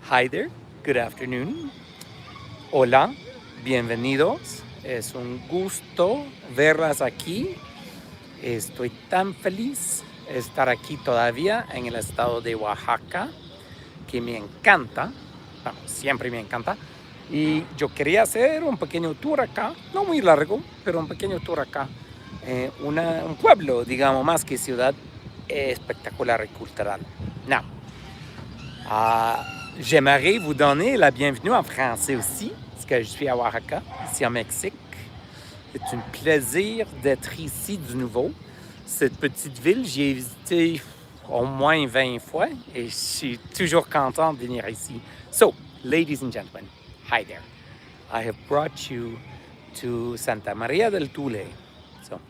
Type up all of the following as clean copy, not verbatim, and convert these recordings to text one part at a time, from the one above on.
Hi there, good afternoon. Hola, bienvenidos. Es un gusto verlas aquí. Estoy tan feliz de estar aquí todavía en el estado de Oaxaca, que me encanta. Bueno, siempre me encanta. Y yo quería hacer un pequeño tour acá, no muy largo, pero un pequeño tour acá. Un pueblo, digamos, más que ciudad, espectacular y cultural. Now, j'aimerais vous donner la bienvenue en français aussi, parce que je suis à Oaxaca, ici en Mexique. C'est un plaisir d'être ici de nouveau. Cette petite ville, j'y ai visité au moins 20 fois et je suis toujours content de venir ici. So, ladies and gentlemen, hi there. I have brought you to Santa Maria del Tule. So,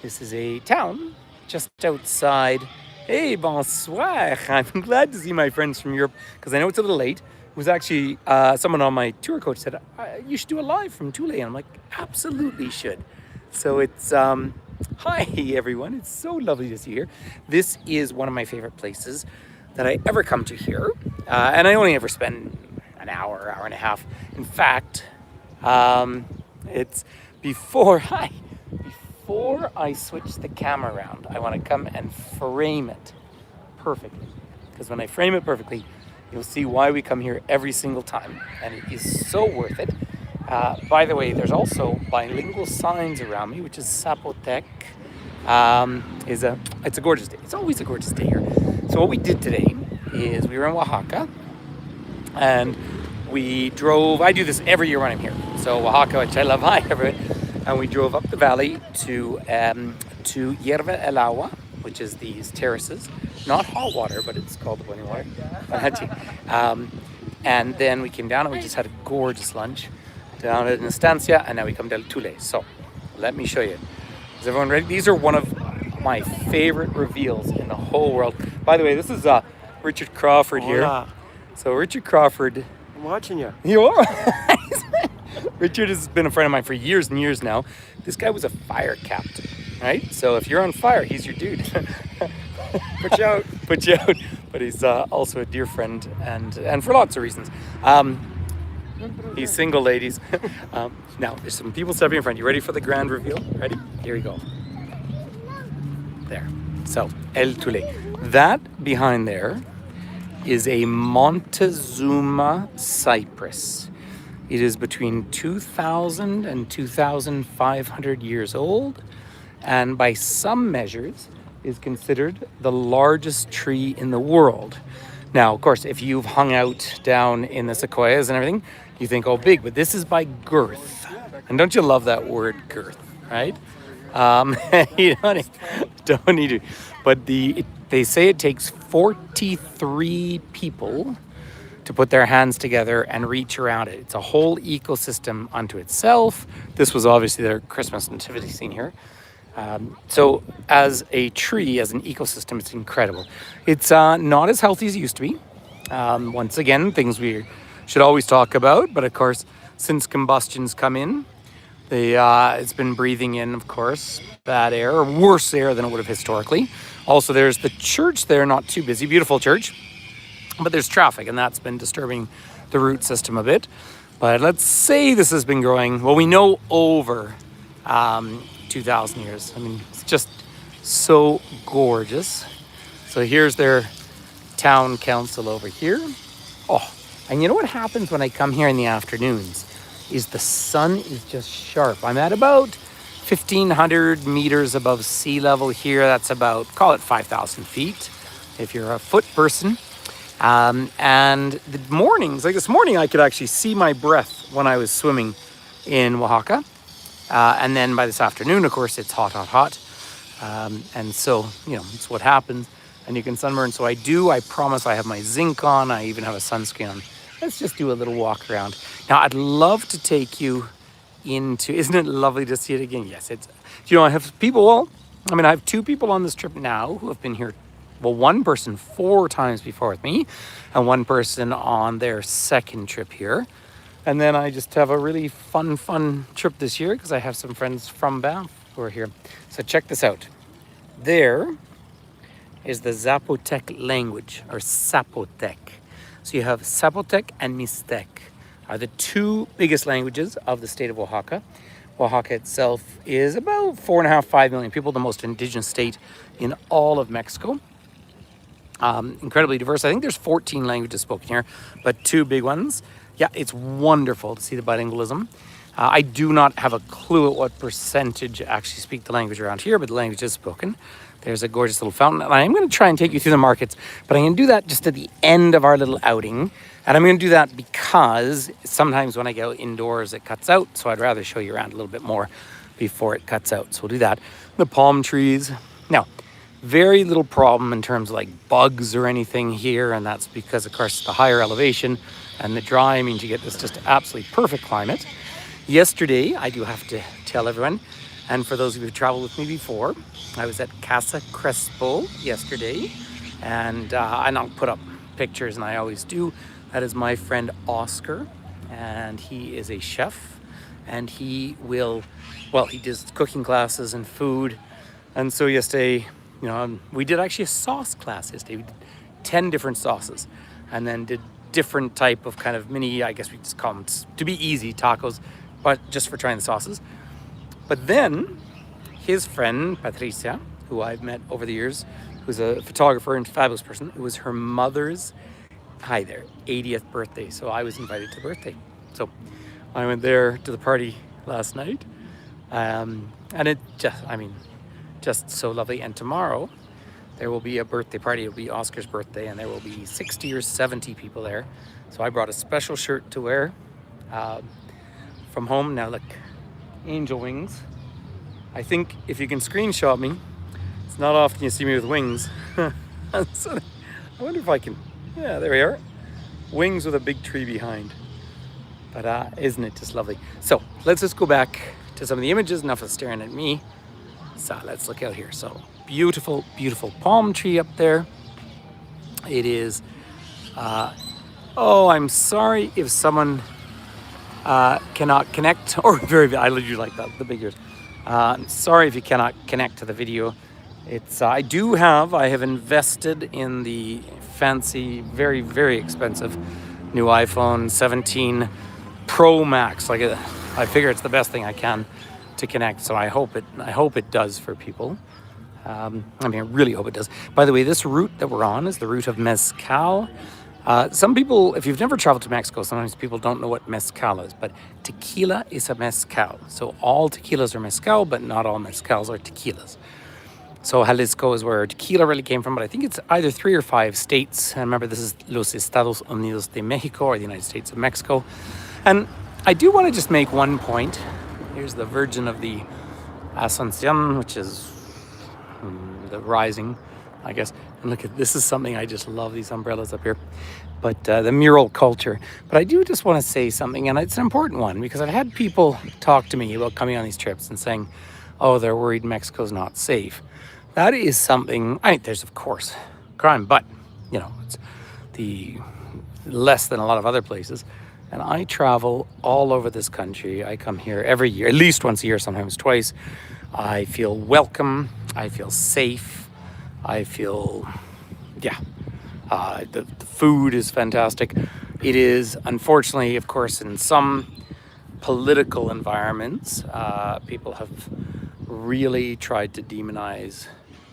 this is a town just outside. Hey, bonsoir. I'm glad to see my friends from Europe because I know it's a little late. It was actually someone on my tour coach said, you should do a live from Tule. And I'm like, absolutely should. So it's, hi everyone. It's so lovely to see you here. This is one of my favorite places that I ever come to here. And I only ever spend an hour and a half. In fact, it's before, hi. Before I switch the camera around, I want to come and frame it perfectly. Because when I frame it perfectly, you'll see why we come here every single time. And it is so worth it. By the way, there's also bilingual signs around me, which is Zapotec. It's a gorgeous day. It's always a gorgeous day here. So what we did today is we were in Oaxaca and we drove. I do this every year when I'm here. So Oaxaca, which I love, hi everybody. And we drove up the valley to Hierve el Agua, which is these terraces. Not hot water, but it's called the boiling water. And then we came down and we just had a gorgeous lunch down at an estancia, and now we come to Tule. So let me show you. Is everyone ready? These are one of my favorite reveals in the whole world. By the way, this is Richard Crawford here. Hola. So Richard Crawford. I'm watching you. You are? Richard has been a friend of mine for years and years now. This guy was a fire captain, right? So if you're on fire, he's your dude. Put you out. Put you out. But he's also a dear friend, and for lots of reasons. He's single, ladies. Now, there's some people stepping in front. You ready for the grand reveal? Ready? Here we go. There. So, El Tule. That behind there is a Montezuma cypress. It is between 2,000 and 2,500 years old, and by some measures is considered the largest tree in the world. Now, of course, if you've hung out down in the sequoias and everything, you think, oh, big, but this is by girth. And don't you love that word, girth, right? You don't need to. But they say it takes 43 people to put their hands together and reach around it. It's a whole ecosystem unto itself. This was obviously their Christmas nativity scene here. So as a tree, as an ecosystem, it's incredible. It's not as healthy as it used to be. Once again, things we should always talk about, but of course, since combustion's come in, it's been breathing in, of course, bad air, or worse air than it would have historically. Also, there's the church there, not too busy, beautiful church, but there's traffic, and that's been disturbing the root system a bit. But let's say this has been growing, well, we know over 2,000 years. I mean, it's just so gorgeous. So here's their town council over here. Oh, and you know what happens when I come here in the afternoons is the sun is just sharp. I'm at about 1,500 meters above sea level here. That's about, call it 5,000 feet if you're a foot person. And the mornings, like this morning, I could actually see my breath when I was swimming in Oaxaca. And then by this afternoon, of course, it's hot, hot, hot. And so, it's what happens. And you can sunburn. So I promise I have my zinc on. I even have a sunscreen on. Let's just do a little walk around. Now, I'd love to take you into, isn't it lovely to see it again? Yes, it's, I have people, I have two people on this trip now who have been here. Well, one person 4 times before with me, and one person on their second trip here. And then I just have a really fun trip this year because I have some friends from Banff who are here. So check this out. There is the Zapotec language, or Zapotec. So you have Zapotec and Mixtec are the two biggest languages of the state of Oaxaca. Oaxaca itself is about 4.5, 5 million people, the most indigenous state in all of Mexico. Incredibly diverse. I think there's 14 languages spoken here, but two big ones. Yeah, it's wonderful to see the bilingualism. I do not have a clue at what percentage actually speak the language around here, but the language is spoken. There's a gorgeous little fountain, and I'm going to try and take you through the markets, but I'm going to do that just at the end of our little outing. And I'm going to do that because sometimes when I go indoors, it cuts out, so I'd rather show you around a little bit more before it cuts out. So we'll do that. The palm trees. Now, very little problem in terms of like bugs or anything here, and that's because, of course, the higher elevation and the dry means you get this just absolutely perfect climate. Yesterday, I do have to tell everyone, and for those of you who've traveled with me before, I was at Casa Crespo yesterday, and I'll put up pictures, and I always do. That is my friend Oscar, and he is a chef, and he does cooking classes and food. And so yesterday, we did actually a sauce class yesterday. We did 10 different sauces, and then did different type of kind of mini, I guess we just call them, to be easy, tacos, but just for trying the sauces. But then his friend Patricia, who I've met over the years, who's a photographer and fabulous person, it was her mother's 80th birthday. So I was invited to the birthday. So I went there to the party last night. And it just so lovely. And tomorrow there will be a birthday party. It'll be Oscar's birthday, and there will be 60 or 70 people there. So I brought a special shirt to wear from home. Now look, angel wings. I think if you can screenshot me, it's not often you see me with wings. So I wonder if I can. Yeah, there we are. Wings with a big tree behind. But isn't it just lovely? So let's just go back to some of the images. Enough of staring at me. So let's look out here. So beautiful, beautiful palm tree up there. It is. I'm sorry if someone cannot connect. Or I literally like that, the big ears. I'm sorry if you cannot connect to the video. It's I have invested in the fancy, very, very expensive new iPhone 17 Pro Max. I figure it's the best thing I can to connect. So I hope it does for people. I really hope it does. By the way, this route that we're on is the route of Mezcal. Some people, if you've never traveled to Mexico, sometimes people don't know what mezcal is, but tequila is a mezcal. So all tequilas are mezcal, but not all mezcals are tequilas. So Jalisco is where tequila really came from, but I think it's either 3 or 5 states. And remember, this is Los Estados Unidos de Mexico, or the United States of Mexico. And I do want to just make one point. Here's the Virgin of the Asuncion, which is the rising, I guess. And look at this is something I just love, these umbrellas up here. But the mural culture. But I do just want to say something, and it's an important one, because I've had people talk to me about coming on these trips and saying, oh, they're worried Mexico's not safe. That is something, there's of course crime, but it's the less than a lot of other places. And I travel all over this country. I come here every year, at least once a year, sometimes twice. I feel welcome. I feel safe. I feel, the food is fantastic. It is, unfortunately, of course, in some political environments, people have really tried to demonize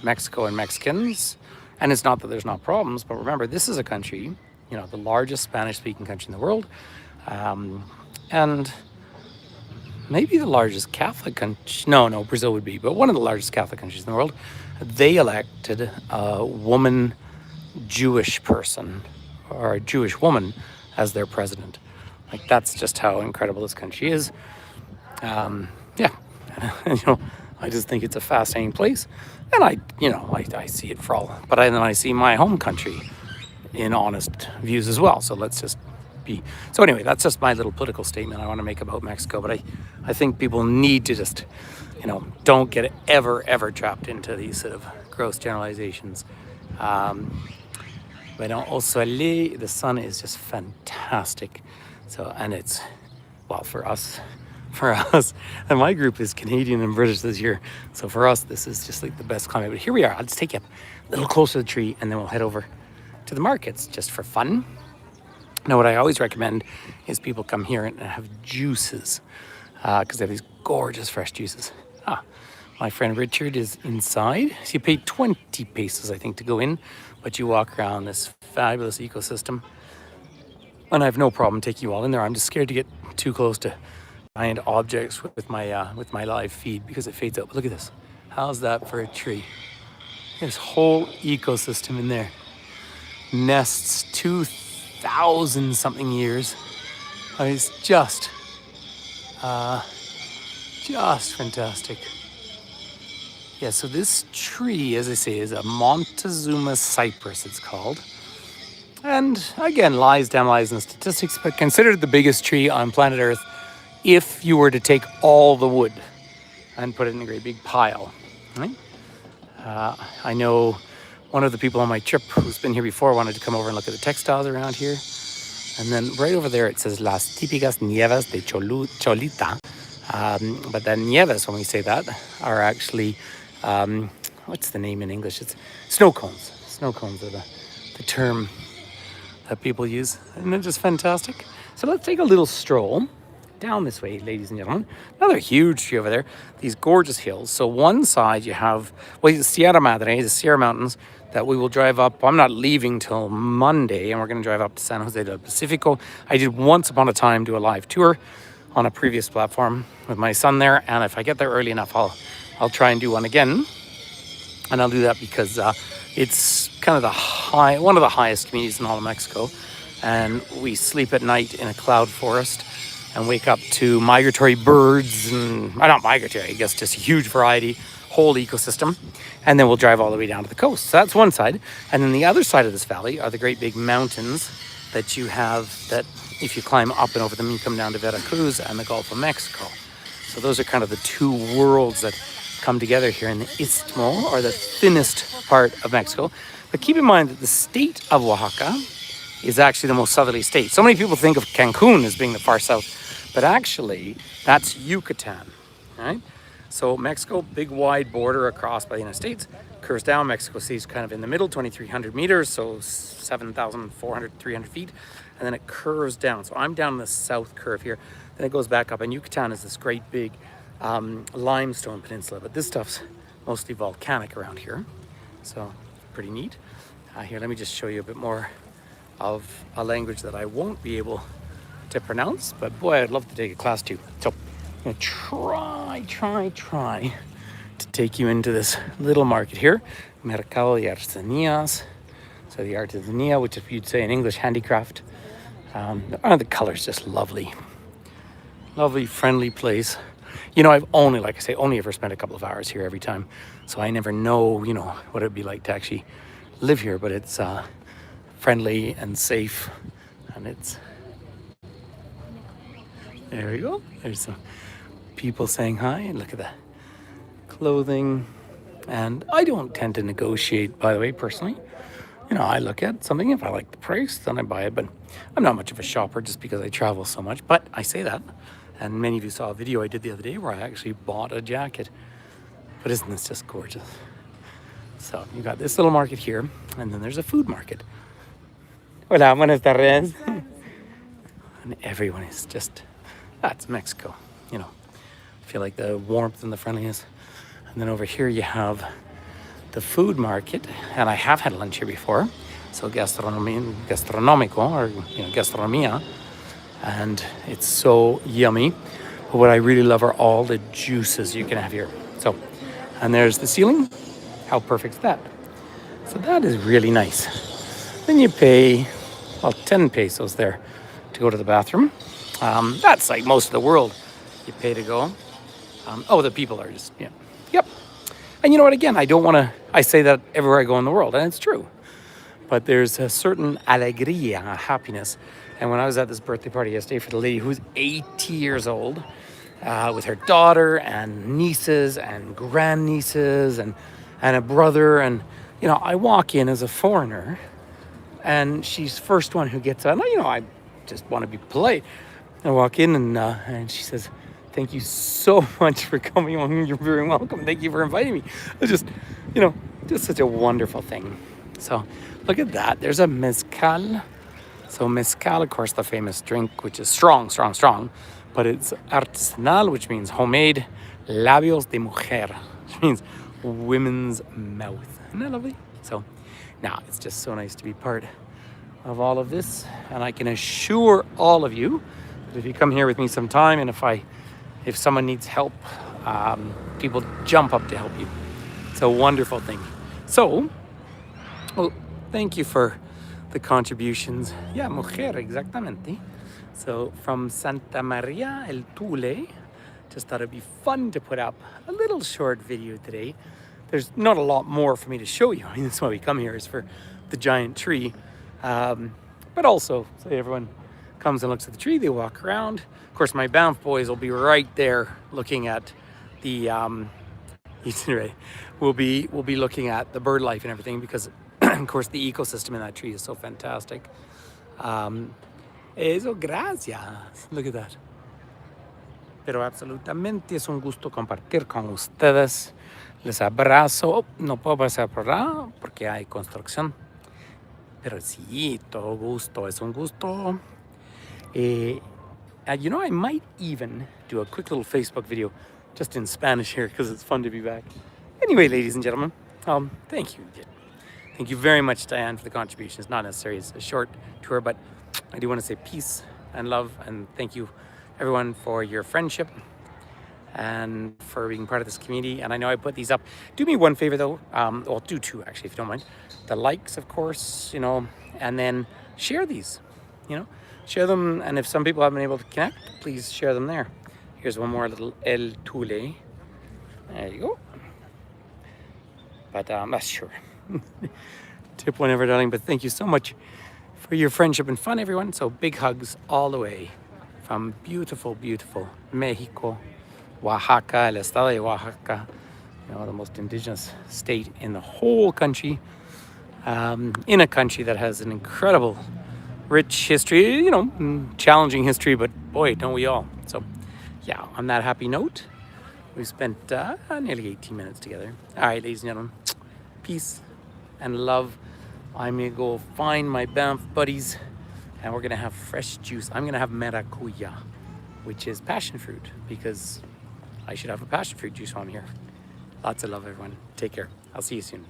Mexico and Mexicans. And it's not that there's not problems, but remember, this is a country, the largest Spanish-speaking country in the world, and maybe the largest Catholic country. No, Brazil would be, but one of the largest Catholic countries in the world. They elected a woman, Jewish person, or a Jewish woman as their president. That's just how incredible this country is. I just think it's a fascinating place, and I see it for all. But then I see my home country in honest views as well. So let's just be. So anyway, that's just my little political statement I want to make about Mexico. But I think people need to just, don't get ever trapped into these sort of gross generalizations. But au soleil, the sun is just fantastic. So, and it's, for us, and my group is Canadian and British this year. So for us, this is just like the best climate. But here we are. I'll just take you up a little closer to the tree, and then we'll head over to the markets just for fun. Now, what I always recommend is people come here and have juices because they have these gorgeous fresh juices. My friend Richard is inside. So you pay 20 pesos, I think, to go in, but you walk around this fabulous ecosystem. And I have no problem taking you all in there. I'm just scared to get too close to giant objects with my live feed because it fades out. But look at this. How's that for a tree? This whole ecosystem in there. Nests 2,000 something years. I mean, it's just fantastic. Yeah, so this tree, as I say, is a Montezuma cypress, it's called. And again, lies in the statistics, but considered the biggest tree on planet Earth if you were to take all the wood and put it in a great big pile. Right? I know one of the people on my trip who's been here before wanted to come over and look at the textiles around here. And then right over there it says Las típicas nieves de Cholita. But the nieves, when we say that, are actually, what's the name in English? It's snow cones. Snow cones are the term that people use. Isn't it just fantastic? So let's take a little stroll down this way, ladies and gentlemen. Another huge tree over there. These gorgeous hills. So one side you have, well, the Sierra Madre, the Sierra Mountains, that we will drive up. I'm not leaving till Monday, and we're going to drive up to San Jose del Pacifico. I did once upon a time do a live tour on a previous platform with my son there, and if I get there early enough, I'll try and do one again. And I'll do that because it's kind of one of the highest communities in all of Mexico, and we sleep at night in a cloud forest and wake up to migratory birds and not migratory, I guess, just a huge variety, whole ecosystem. And then we'll drive all the way down to the coast. So that's one side. And then the other side of this valley are the great big mountains that you have that if you climb up and over them, you come down to Veracruz and the Gulf of Mexico. So those are kind of the two worlds that come together here in the Istmo, or the thinnest part of Mexico. But keep in mind that the state of Oaxaca is actually the most southerly state. So many people think of Cancun as being the far south, but actually that's Yucatan, right? So Mexico, big wide border across by the United States, curves down. Mexico City is kind of in the middle, 2,300 meters, so 7,400, 300 feet. And then it curves down. So I'm down the south curve here. Then it goes back up. And Yucatan is this great big limestone peninsula. But this stuff's mostly volcanic around here. So pretty neat. Here, let me just show you a bit more of a language that I won't be able to pronounce. But boy, I'd love to take a class too. So I'm going to try to take you into this little market here. Mercado de Artesanías. So the artesania, which if you'd say in English, handicraft. The color's just lovely. Lovely, friendly place. You know, I've only, like I say, only ever spent a couple of hours here every time. So I never know, what it'd be like to actually live here. But it's friendly and safe. And it's... There we go. There's some people saying hi. And look at that clothing. And I don't tend to negotiate, by the way, personally. I look at something. If I like the price, then I buy it. But I'm not much of a shopper just because I travel so much. But I say that. And many of you saw a video I did the other day where I actually bought a jacket. But isn't this just gorgeous? So you got this little market here. And then there's a food market. Hola, buenas tardes. And everyone is just... That's Mexico. I feel like the warmth and the friendliness. And then over here you have the food market, and I have had lunch here before, so gastronomico, or gastronomia, and it's so yummy. But what I really love are all the juices you can have here. So, and there's the ceiling. How perfect is that? So that is really nice. Then you pay, 10 pesos there to go to the bathroom. That's like most of the world. You pay to go. The people are just, yep. And you know what, again, I say that everywhere I go in the world, and it's true. But there's a certain alegría, happiness. And when I was at this birthday party yesterday for the lady who's 80 years old, with her daughter and nieces and grandnieces and a brother, and, I walk in as a foreigner, and she's the first one who gets out. And, I just want to be polite. I walk in, and she says, "Thank you so much for coming on. You're very welcome. Thank you for inviting me." It's just, just such a wonderful thing. So look at that. There's a mezcal So mezcal, of course, the famous drink, which is strong, strong, strong, but it's artesanal, which means homemade, labios de mujer, which means women's mouth. Isn't that lovely? So now it's just so nice to be part of all of this, and I can assure all of you that if you come here with me sometime, and if someone needs help, people jump up to help you. It's a wonderful thing. So, well, thank you for the contributions. Yeah, mujer, exactamente. So from Santa Maria el Tule, just thought it'd be fun to put up a little short video today. There's not a lot more for me to show you. I mean, that's why we come here, is for the giant tree. But also, so everyone comes and looks at the tree, they walk around. Of course, my Banff boys will be right there looking at the, we'll be looking at the bird life and everything, because of course the ecosystem in that tree is so fantastic. Eso, gracias. Look at that. Pero absolutamente es un gusto compartir con ustedes. Les abrazo. Oh, no puedo pasar por allá porque hay construcción. Pero sí, todo gusto, es un gusto. I might even do a quick little Facebook video just in Spanish here, because it's fun to be back. Anyway, ladies and gentlemen, thank you. Thank you very much, Diane, for the contribution. It's not necessarily a short tour, but I do want to say peace and love, and thank you, everyone, for your friendship and for being part of this community. And I know I put these up. Do me one favor, though. Well, do two, actually, if you don't mind. The likes, of course, and then share these, Share them, and if some people haven't been able to connect, please share them there. Here's one more little El Tule. There you go. But that's sure. Tip whenever, darling. But thank you so much for your friendship and fun, everyone. So big hugs all the way from beautiful, beautiful Mexico, Oaxaca, el estado de Oaxaca, the most indigenous state in the whole country, in a country that has an incredible, rich history, challenging history, but boy, don't we all. So yeah, on that happy note, we spent nearly 18 minutes together. All right, ladies and gentlemen, peace and love. I'm gonna go find my Banff buddies, and we're gonna have fresh juice. I'm gonna have maracuya, which is passion fruit, because I should have a passion fruit juice while I'm here. Lots of love, everyone. Take care. I'll see you soon.